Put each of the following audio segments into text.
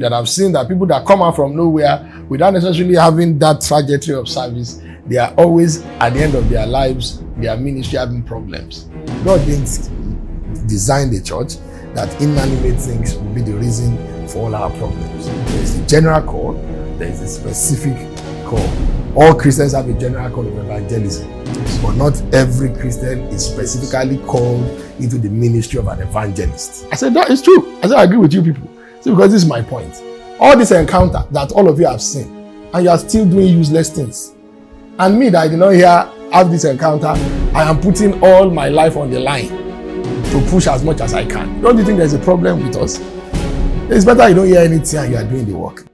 that I've seen that people that come out from nowhere without necessarily having that trajectory of service, they are always at the end of their lives, their ministry having problems. God didn't design the church that inanimate things will be the reason for all our problems. There is a general call, there is a specific call. All Christians have a general call of evangelism, but not every Christian is specifically called into the ministry of an evangelist. I said, that is true. I said, I agree with you people. See, because this is my point. All this encounter that all of you have seen, and you are still doing useless things. And me that I did not have this encounter, I am putting all my life on the line to push as much as I can. Don't you think there's a problem with us? It's better you don't hear anything and you are doing the work.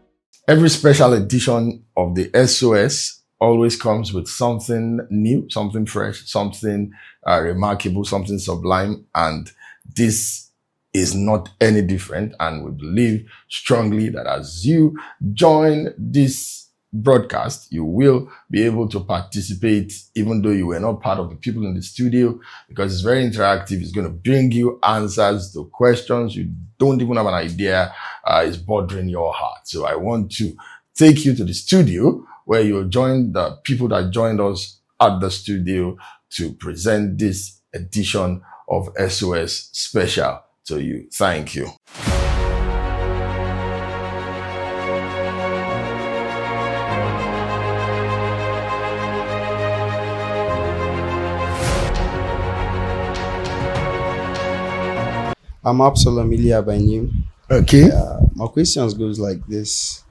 Every special edition of the SOS always comes with something new, something fresh, something remarkable, something sublime. And this is not any different. And we believe strongly that as you join this broadcast, you will be able to participate even though you were not part of the people in the studio, because it's very interactive. It's going to bring you answers to questions you don't even have an idea is bothering your heart. So I want to take you to the studio where you'll join the people that joined us at the studio to present this edition of SOS Special to you. Thank you. I'm Absalom Ilya by name. Okay. My questions goes like this.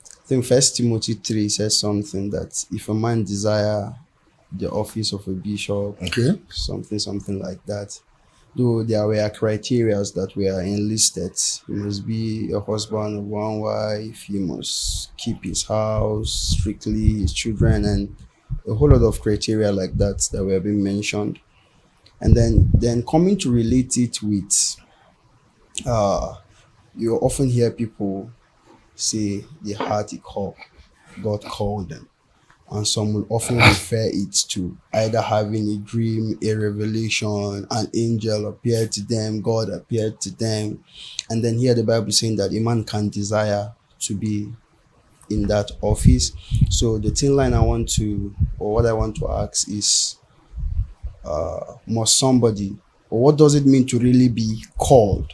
I think First Timothy 3 says something that if a man desire the office of a bishop, Okay. something like that, though there were criteria that were enlisted. He must be a husband of one wife, he must keep his house strictly, his children, and a whole lot of criteria like that were being mentioned. And then coming to relate it with, you often hear people say the heart he called, God called them. And some will often refer it to either having a dream, a revelation, an angel appeared to them, God appeared to them. And then here the Bible saying that a man can desire to be in that office. So the thin line what I want to ask is, must somebody, or what does it mean to really be called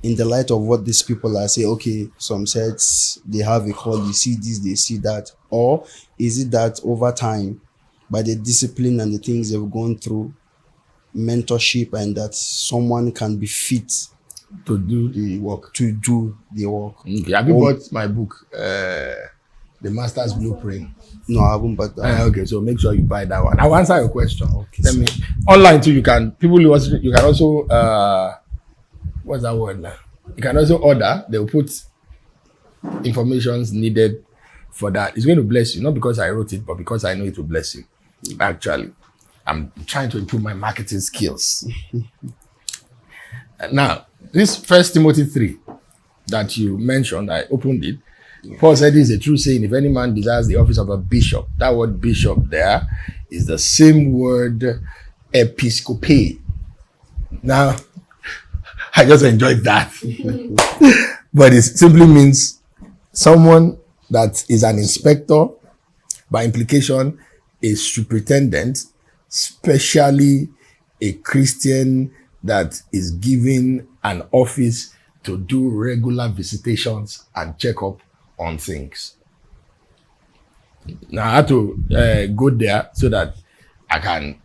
in the light of what these people are saying? Okay, some said they have a call, they see this, they see that. Or is it that over time, by the discipline and the things they've gone through, mentorship, and that someone can be fit To do the work. Okay. Have you bought my book, The Master's Blueprint? No, I haven't bought that. Okay, so make sure you buy that one. I'll answer your question. Okay, Let me online too. You can also what's that word now? You can also order. They'll put informations needed for that. It's going to bless you, not because I wrote it, but because I know it will bless you. Actually, I'm trying to improve my marketing skills. Now, this First Timothy 3 that you mentioned, I opened it. Paul said this is a true saying, if any man desires the office of a bishop. That word bishop there is the same word episcope. Now, I just enjoyed that. But it simply means someone that is an inspector, by implication, a superintendent, especially a Christian that is given an office to do regular visitations and check up on things. Now I had to go there so that I can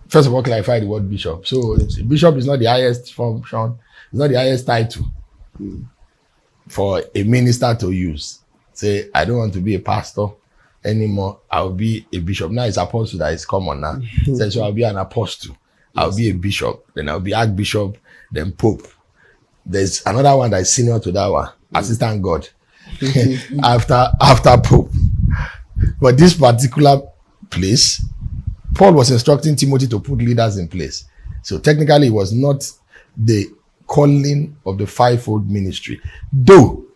first of all clarify the word bishop. So bishop is not the highest function, it's not the highest title for a minister to use. Say, I don't want to be a pastor anymore, I'll be a bishop. Now it's apostle that is common now. So I'll be an apostle, I'll be a bishop, then I'll be archbishop, then pope. There's another one that is senior to that one, assistant God, after pope. But this particular place, Paul was instructing Timothy to put leaders in place. So technically it was not the calling of the fivefold ministry. Though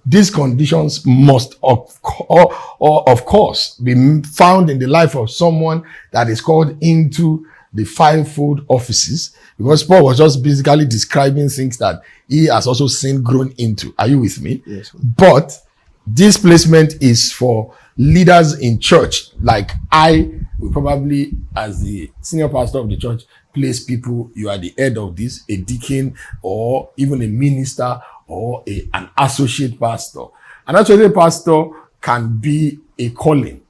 these conditions must of course be found in the life of someone that is called into the fivefold offices, because Paul was just basically describing things that he has also seen grown into. Are you with me? Yes. But this placement is for leaders in church. Like I will probably, as the senior pastor of the church, place people. You are the head of this, a deacon, or even a minister, or an associate pastor. An associate pastor can be a calling.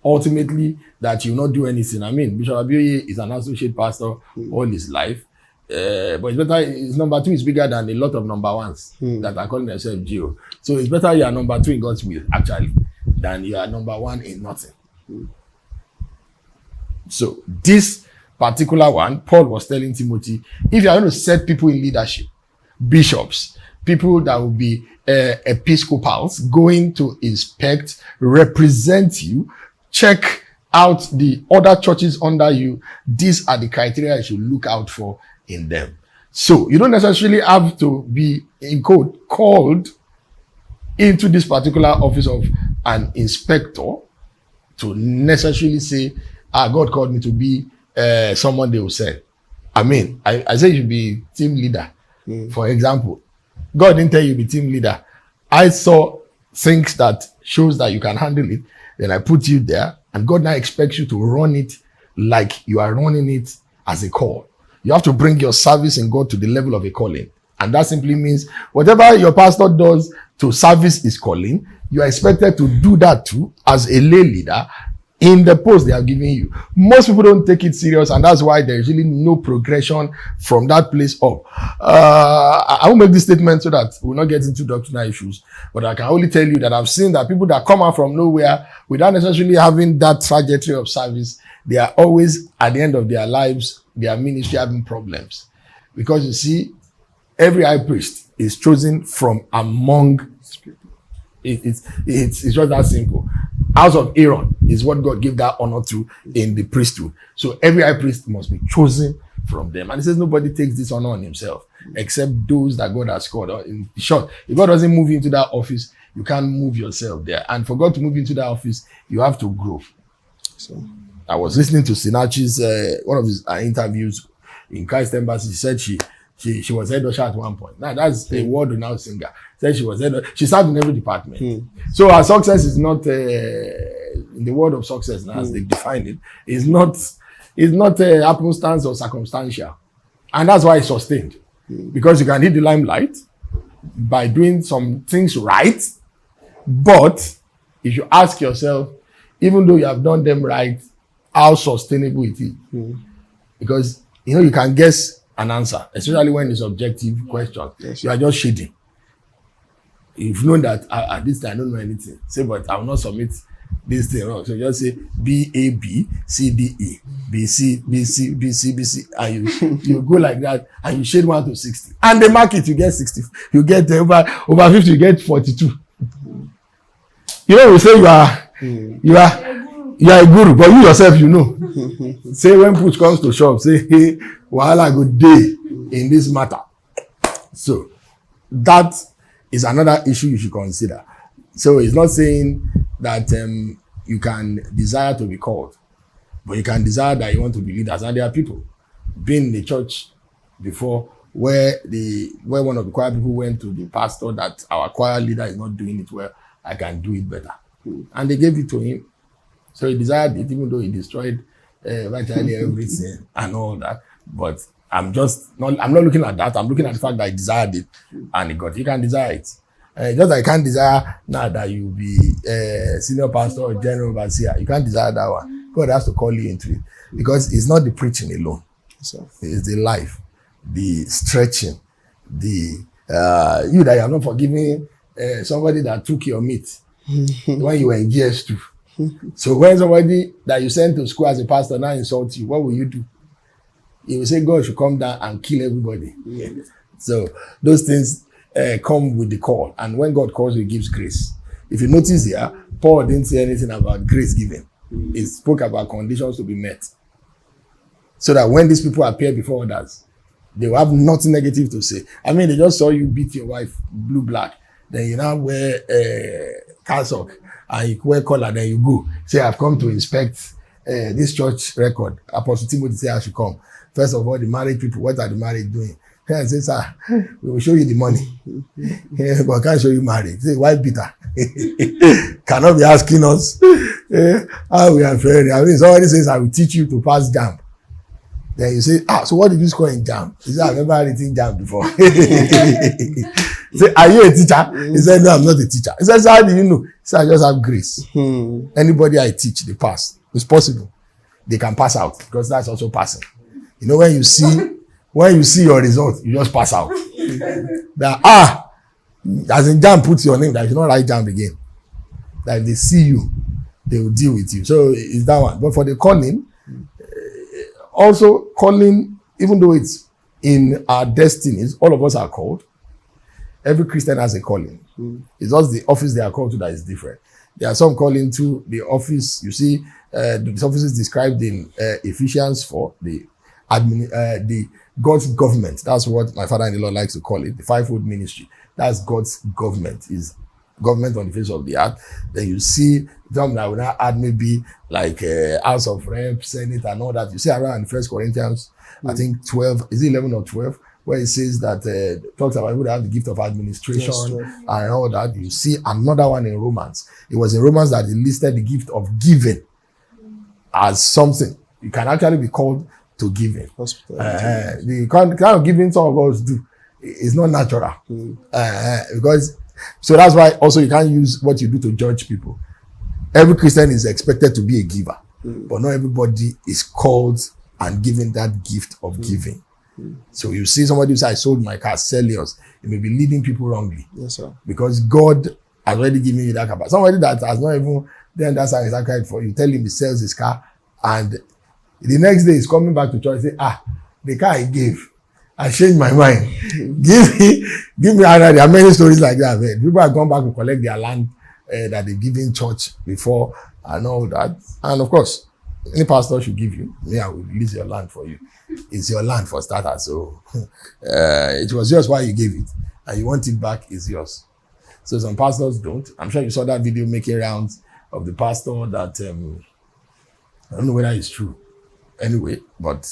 Ultimately, that you will not do anything. I mean, Bishop Abioye is an associate pastor all his life. But it's better, his number 2 is bigger than a lot of number 1s that are calling themselves Geo. So it's better you are number 2 in God's will, actually, than you are number 1 in nothing. So this particular one, Paul was telling Timothy, if you are going to set people in leadership, bishops, people that will be episcopals, going to inspect, represent you, check out the other churches under you, these are the criteria you should look out for in them. So you don't necessarily have to be, in quote, called into this particular office of an inspector to necessarily say, God called me to be someone they will send. I mean, I say you should be team leader. For example, God didn't tell you to be team leader. I saw things that shows that you can handle it. Then I put you there, and God now expects you to run it like you are running it as a call. You have to bring your service in God to the level of a calling. And that simply means whatever your pastor does to service his calling, you are expected to do that too as a lay leader in the post they are giving you. Most people don't take it serious, and that's why there's really no progression from that place up. I will make this statement so that we'll not get into doctrinal issues, but I can only tell you that I've seen that people that come out from nowhere without necessarily having that trajectory of service, they are always at the end of their lives, their ministry having problems. Because you see, every high priest is chosen from among it's just that simple. House of Aaron is what God gave that honor to in the priesthood. So every high priest must be chosen from them. And it says nobody takes this honor on himself except those that God has called. In short, if God doesn't move you into that office, you can't move yourself there. And for God to move into that office, you have to grow. So I was listening to Sinachi's one of his interviews in Christ Embassy. She said she was head usher at one point. Now that's a world-renowned singer. Said she was she served in every department. So her success is not in the world of success now, as they define it, is not happenstance or circumstantial, and that's why it's sustained. Because you can hit the limelight by doing some things right, but if you ask yourself, even though you have done them right, how sustainable it is, because you can guess an answer, especially when it's objective question. Yes. You are just shading. If you know that at this time I don't know anything, say, but I will not submit this thing wrong. So just say B A B C D E B C B C B C B C, and you go like that, and you shade 1 to 60, and they mark it. You get 60. You get over 50. You get 42. We say you are a guru, but you yourself say when push comes to shove, say hey, wahala go dey in this matter. So that is another issue you should consider. So it's not saying that you can desire to be called, but you can desire that you want to be leaders. And there are people been in the church before where one of the choir people went to the pastor that our choir leader is not doing it well, I can do it better. And they gave it to him. So he desired it, even though he destroyed virtually everything and all that. But I'm not looking at that. I'm looking at the fact that he desired it and he got it. You can desire it. Just like I can't desire now that you be senior pastor or general overseer. You can't desire that one. God has to call you into it. Because it's not the preaching alone. So it's the life, the stretching, the you that you are not forgiving somebody that took your meat when you were in GS2. So when somebody that you sent to school as a pastor now insults you, what will you do? You will say God should come down and kill everybody. So those things come with the call. And when God calls you, he gives grace. If you notice here, Paul didn't say anything about grace given. He spoke about conditions to be met. So that when these people appear before others, they will have nothing negative to say. I mean, they just saw you beat your wife blue black. Then you now wear cassock and you wear collar, then you go. Say, I've come to inspect this church record. Apostle Timothy said I should come. First of all, the married people, what are the married doing? I say, sir, we will show you the money. But I can't show you marriage. Say, why Peter? Cannot be asking us how we are faring. I mean, somebody says, I will teach you to pass JAMB. Then you say, so what did you score in JAMB? He said, I've never written JAMB before. He said, are you a teacher? He said, no, I'm not a teacher. He said, so how do you know? He said, I just have grace. Anybody I teach, they pass. It's possible. They can pass out because that's also passing. You know, when you see your result, you just pass out. That, as in JAMB puts your name, that you not write JAMB again. That if they see you, they will deal with you. So it's that one. But for the calling, also calling, even though it's in our destinies, all of us are called. Every Christian has a calling. It's just the office they are called to that is different. There are some calling to the office. You see, the office is described in Ephesians 4, the God's government. That's what my father-in-law likes to call it, the fivefold ministry. That's God's government, is government on the face of the earth. Then you see them that will now add maybe like House of Reps, Senate, and all that. You see around in 1 Corinthians, I think 12, is it 11 or 12, where it says that talks about people that have the gift of administration and all that. You see another one in Romans. It was in Romans that they listed the gift of giving as something. You can actually be called to giving. The kind of giving some of us do is not natural. Because so that's why also you can't use what you do to judge people. Every Christian is expected to be a giver, but not everybody is called and given that gift of giving. So you see somebody who says, I sold my car, sell yours. You may be leading people wrongly. Yes, sir. Because God has already given you that capacity. Somebody that has not even then that's how it's accurate for you. Tell him he sells his car, and the next day he's coming back to church and say, the car I gave, I changed my mind. give me another. There are many stories like that. Man. People have gone back to collect their land that they've given church before and all that. And of course, any pastor should give you. I will release your land for you. It's your land for starters. So it was yours while you gave it. And you want it back, it's yours. So some pastors don't. I'm sure you saw that video making rounds of the pastor that, I don't know whether it's true. Anyway, but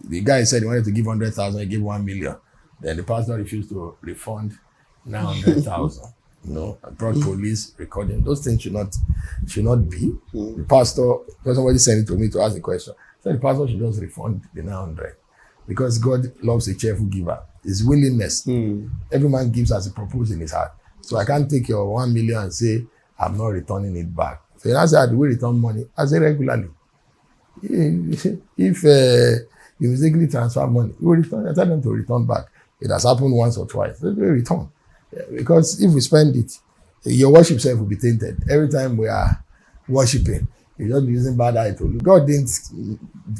the guy said he wanted to give 100,000, he gave 1 million. Then the pastor refused to refund 900,000. I brought police recording. Those things should not be. The pastor, somebody sent it to me to ask the question. So the pastor should just refund the 900 because God loves a cheerful giver. His willingness. Every man gives as he proposed in his heart. So I can't take your 1 million and say I'm not returning it back. So you say, do we return money? I say regularly. If you mistakenly transfer money, you will return. I tell them to return back. It has happened once or twice. They will return. Because if we spend it, your worship self will be tainted. Every time we are worshiping, you're just using bad idol. God didn't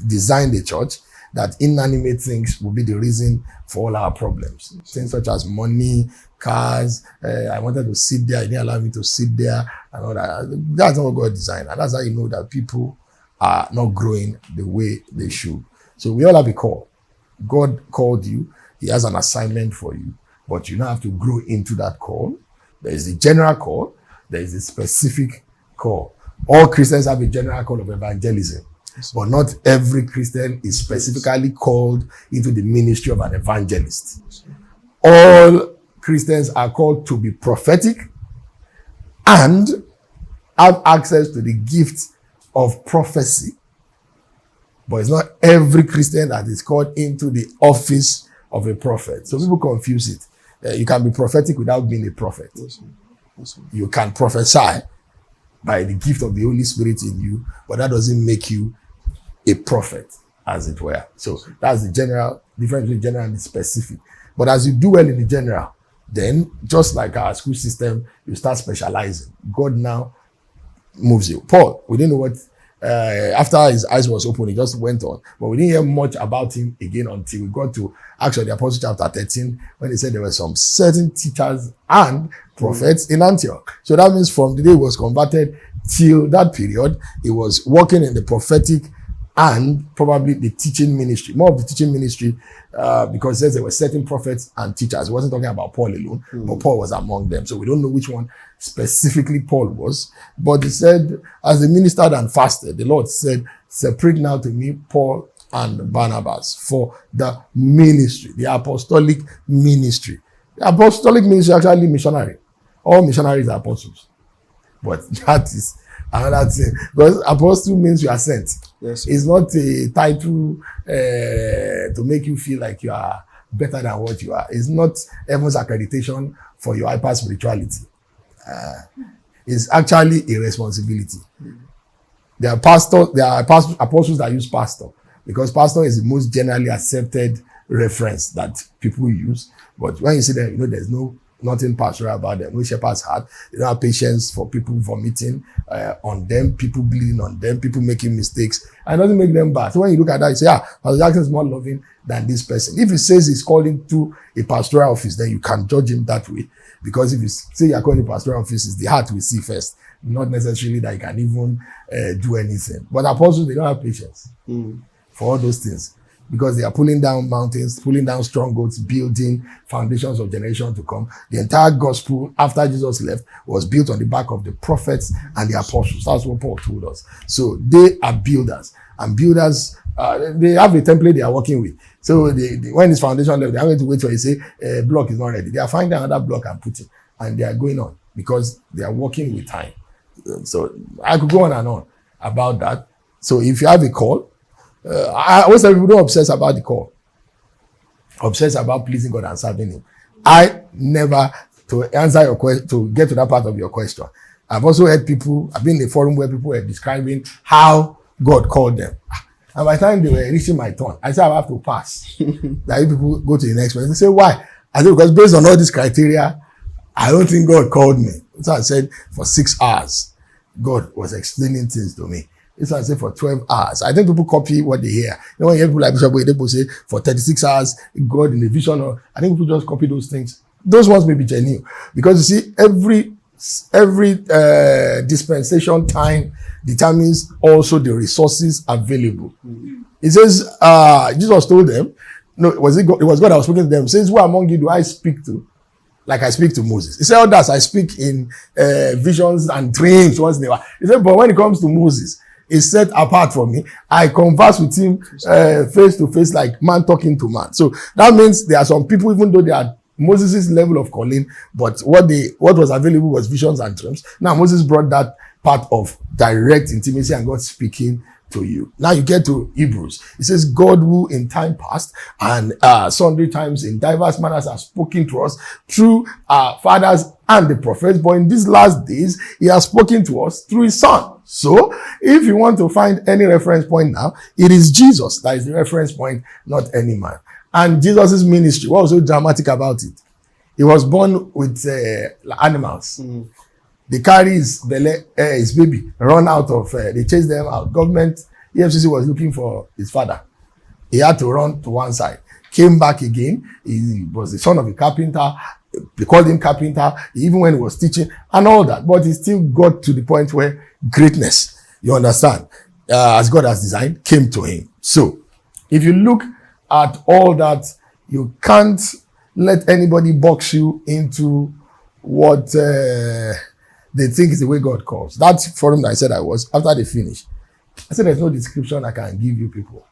design the church that inanimate things will be the reason for all our problems. Things such as money, cars, I wanted to sit there, he didn't allow me to sit there, and all that. That's not what God designed. And that's how you know that people are not growing the way they should. So we all have a call. God called you. He has an assignment for you. But you now have to grow into that call. There is the general call. There is the specific call. All Christians have a general call of evangelism. But not every Christian is specifically called into the ministry of an evangelist. All Christians are called to be prophetic and have access to the gift of prophecy. But it's not every Christian that is called into the office of a prophet. So people confuse it. You can be prophetic without being a prophet. You can prophesy by the gift of the Holy Spirit in you, but that doesn't make you a prophet, as it were. So that's the general difference between general and the specific. But as you do well in the general, then just like our school system, you start specializing. God now moves you. Paul, we didn't know what, after his eyes was open, he just went on. But we didn't hear much about him again until we got to Acts of the Apostles chapter 13, when he said there were some certain teachers and prophets in Antioch. So that means from the day he was converted till that period, he was working in the prophetic and probably the teaching ministry, more of the teaching ministry, because there were certain prophets and teachers. It wasn't talking about Paul alone, but Paul was among them. So we don't know which one specifically Paul was. But he said, as they ministered and fasted, the Lord said, separate now to me Paul and Barnabas for the ministry, the apostolic ministry. The apostolic ministry is actually missionary. All missionaries are apostles. But that is another thing. Because apostle means you are sent. Yes, it's not a title to make you feel like you are better than what you are. It's not heaven's accreditation for your hyper spirituality. It's actually a responsibility. There are apostles that use pastor, because pastor is the most generally accepted reference that people use. But when you see them, there's nothing pastoral about them. No shepherd's heart. They don't have patience for people vomiting on them, people bleeding on them, people making mistakes. And it doesn't make them bad. So when you look at that, you say, Pastor Jackson is more loving than this person. If he says he's calling to a pastoral office, then you can judge him that way. Because if you say you're calling a pastoral office, it's the heart we see first. Not necessarily that you can even do anything. But apostles, they don't have patience for all those things. Because they are pulling down mountains, pulling down strongholds, building foundations of generations to come. The entire gospel, after Jesus left, was built on the back of the prophets and the apostles. That's what Paul told us. So they are builders. And builders, they have a template they are working with. So when this foundation left, they are going to wait till they say, block is not ready. They are finding another block and putting. And they are going on because they are working with time. So I could go on and on about that. So if you have a call, I always tell people, don't obsess about the call. Obsess about pleasing God and serving Him. I never, to answer your question, to get to that part of your question, I've also heard people, I've been in a forum where people were describing how God called them. And by the time they were reaching my turn, I said, I have to pass. That people go to the next person. They say, why? I said, because based on all these criteria, I don't think God called me. So I said, for 6 hours, God was explaining things to me. This I say for 12 hours. I think people copy what they hear. When you hear people like Bishop Boy, people say for 36 hours, God in a vision. Or I think people just copy those things. Those ones may be genuine. Because you see, every dispensation time determines also the resources available. It says, Jesus told them, no, it was God that was speaking to them. It says, who among you do I speak to? Like I speak to Moses. He said, others I speak in visions and dreams once in a while. He said, but when it comes to Moses, is set apart from me. I converse with him face to face, like man talking to man. So that means there are some people, even though they are Moses' level of calling, but what was available was visions and dreams. Now Moses brought that part of direct intimacy and God speaking to you. Now you get to Hebrews. It says, God who in time past and sundry times in diverse manners has spoken to us through our fathers and the prophets, but in these last days, he has spoken to us through his son. So if you want to find any reference point now, it is Jesus that is the reference point, not any man. And Jesus' ministry, what was so dramatic about it? He was born with animals. They carry his baby, run out of, they chase them out. Government, EFCC was looking for his father. He had to run to one side. Came back again. He was the son of a carpenter. They called him carpenter, even when he was teaching and all that. But he still got to the point where greatness, you understand, as God has designed, came to him. So, if you look at all that, you can't let anybody box you into what they think is the way God calls. That forum that I said I was, after they finished, I said there's no description I can give you people.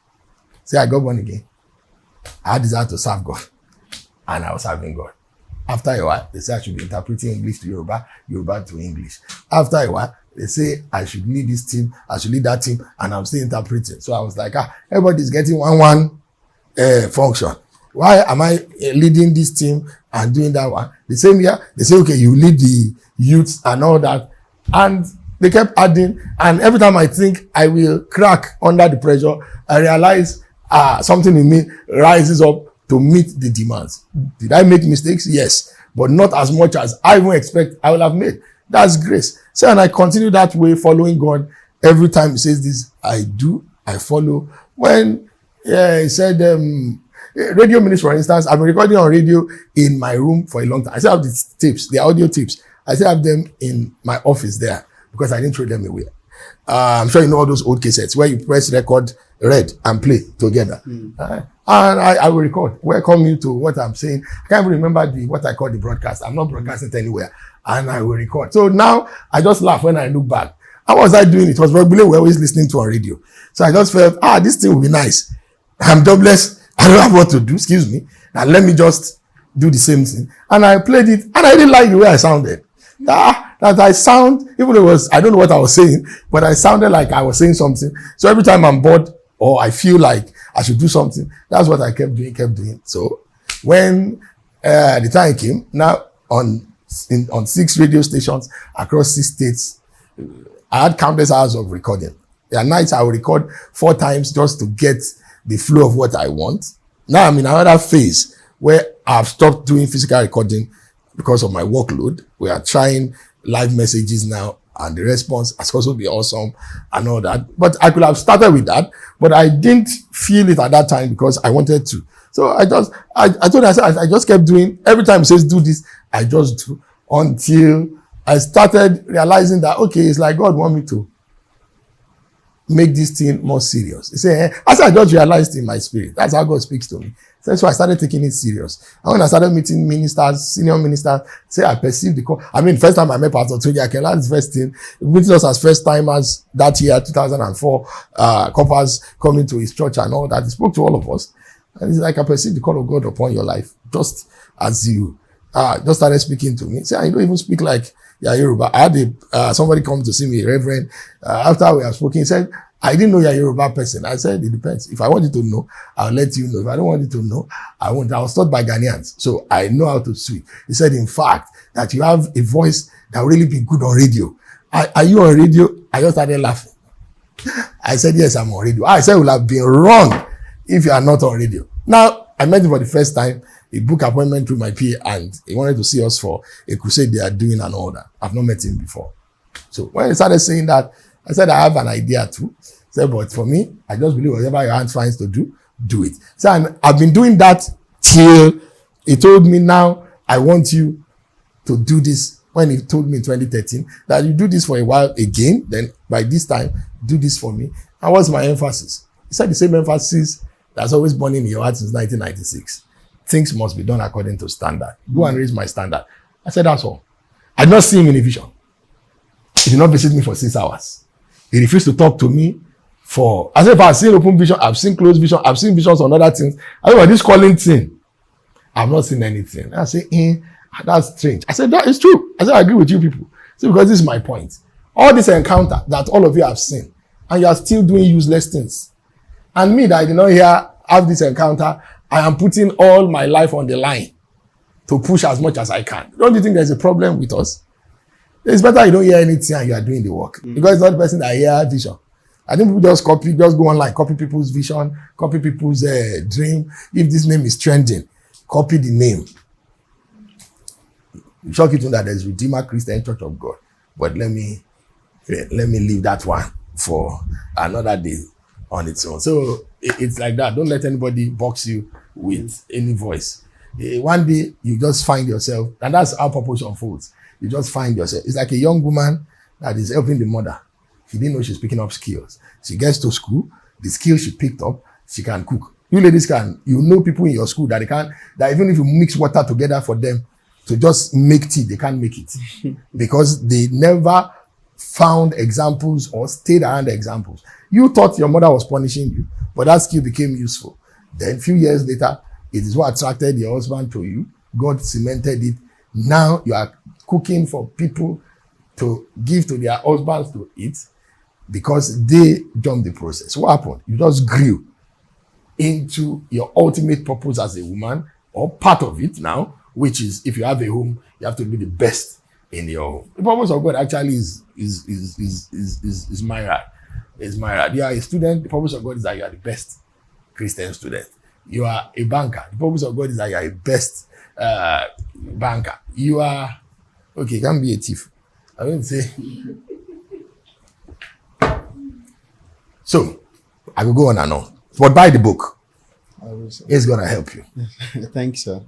Say I got born again. I had desire to serve God. And I was serving God. After a while, they say I should be interpreting English to Yoruba, Yoruba to English. After a while, they say I should lead this team, I should lead that team, and I'm still interpreting. So I was like, everybody's getting one function. Why am I leading this team and doing that one? The same year, they say, okay, you lead the youths and all that. And they kept adding, and every time I think I will crack under the pressure, I realize something in me rises up to meet the demands. Did I make mistakes? Yes. But not as much as I even expect I will have made. That's grace. So, and I continue that way, following God. Every time he says this, I do, I follow. When he said, radio ministry, for instance, I've been recording on radio in my room for a long time. I still have the tapes, the audio tapes. I still have them in my office there because I didn't throw them away. I'm sure you know all those old cassettes where you press record, red, and play together. And I will record. Welcome you to what I'm saying. I can't even remember what I call the broadcast. I'm not broadcasting it anywhere. And I will record. So now I just laugh when I look back. How was I doing? It was probably we're always listening to on radio. So I just felt, this thing will be nice. I'm jobless. I don't have what to do. Excuse me. And let me just do the same thing. And I played it. And I didn't like the way I sounded. That I sound, even though I don't know what I was saying, but I sounded like I was saying something. So every time I'm bored or I feel like I should do something, that's what I kept doing. So when the time came, now on 6 radio stations across 6 states, I had countless hours of recording. There are nights I will record 4 times just to get the flow of what I want. Now I'm in another phase where I've stopped doing physical recording because of my workload. We are trying live messages now, and the response has also been awesome and all that. But I could have started with that, but I didn't feel it at that time because I wanted to. So I told myself, I just kept doing. Every time it says do this, I just do until I started realizing that, okay, it's like God want me to make this thing more serious. He said, as I just realized in my spirit, that's how God speaks to me. So I started taking it serious. And when I started meeting ministers, senior ministers, I perceived the call. I mean, first time I met Pastor Tony Akela, that's the first thing. Meeting us as first timers that year, 2004, couples coming to his church and all that. He spoke to all of us. And he's like, I perceive the call of God upon your life, just as you just started speaking to me. Say, I don't even speak like you're Yoruba. I had somebody come to see me, Reverend, after we have spoken. He said, I didn't know you're a Yoruba person. I said, it depends. If I want you to know, I'll let you know. If I don't want you to know, I won't. I was taught by Ghanaians, so I know how to speak. He said, in fact, that you have a voice that will really be good on radio. Are you on radio? I just started laughing. I said, yes, I'm on radio. I said, it would have been wrong if you are not on radio. Now, I met him for the first time. He booked appointment through my PA, and he wanted to see us for a crusade they are doing and all that. I've not met him before. So when he started saying that, I said, I have an idea too. He said, but for me, I just believe whatever your hand finds to do, do it. So I've been doing that till he told me, now I want you to do this. When he told me in 2013 that you do this for a while again, then by this time, do this for me. And what's my emphasis? He said the same emphasis that's always burning in your heart since 1996. Things must be done according to standard. Go and raise my standard. I said, that's all. I did not see him in a vision. He did not visit me for 6 hours. He refused to talk to me for, I said, if I've seen open vision, I've seen closed vision, I've seen visions on other things. I said, but this calling thing, I've not seen anything. I said, that's strange. I said, that is true. I said, I agree with you people. See, because this is my point. All this encounter that all of you have seen, and you are still doing useless things. And me that I did not have this encounter, I am putting all my life on the line to push as much as I can. Don't you think there's a problem with us? It's better you don't hear anything and you are doing the work. Because it's not the person that hear vision. I think people just go online, copy people's vision, copy people's dream. If this name is trending, copy the name. You shock it to that there's Redeemer Christian Church of God. But let me leave that one for another day on its own. So it's like that. Don't let anybody box you with any voice. One day you just find yourself, and that's how purpose unfolds. You just find yourself. It's like a young woman that is helping the mother. She didn't know she's picking up skills. She gets to school, the skills she picked up, she can cook. You ladies you know people in your school that that even if you mix water together for them to just make tea, they can't make it. Because they never found examples or stayed around the examples. You thought your mother was punishing you, but that skill became useful. Then a few years later, it is what attracted your husband to you. God cemented it. Now you are cooking for people to give to their husbands to eat because they jumped the process. What happened? You just grew into your ultimate purpose as a woman, or part of it now, which is if you have a home, you have to be the best in your home. The purpose of God actually is myriad. Is myriad. You are a student, the purpose of God is that you are the best Christian student. You are a banker. The purpose of God is that you are a best banker. You are, okay, you can't be a thief. I wouldn't say. So, I will go on and on. But buy the book. I will, sir. It's going to help you. Thanks, sir.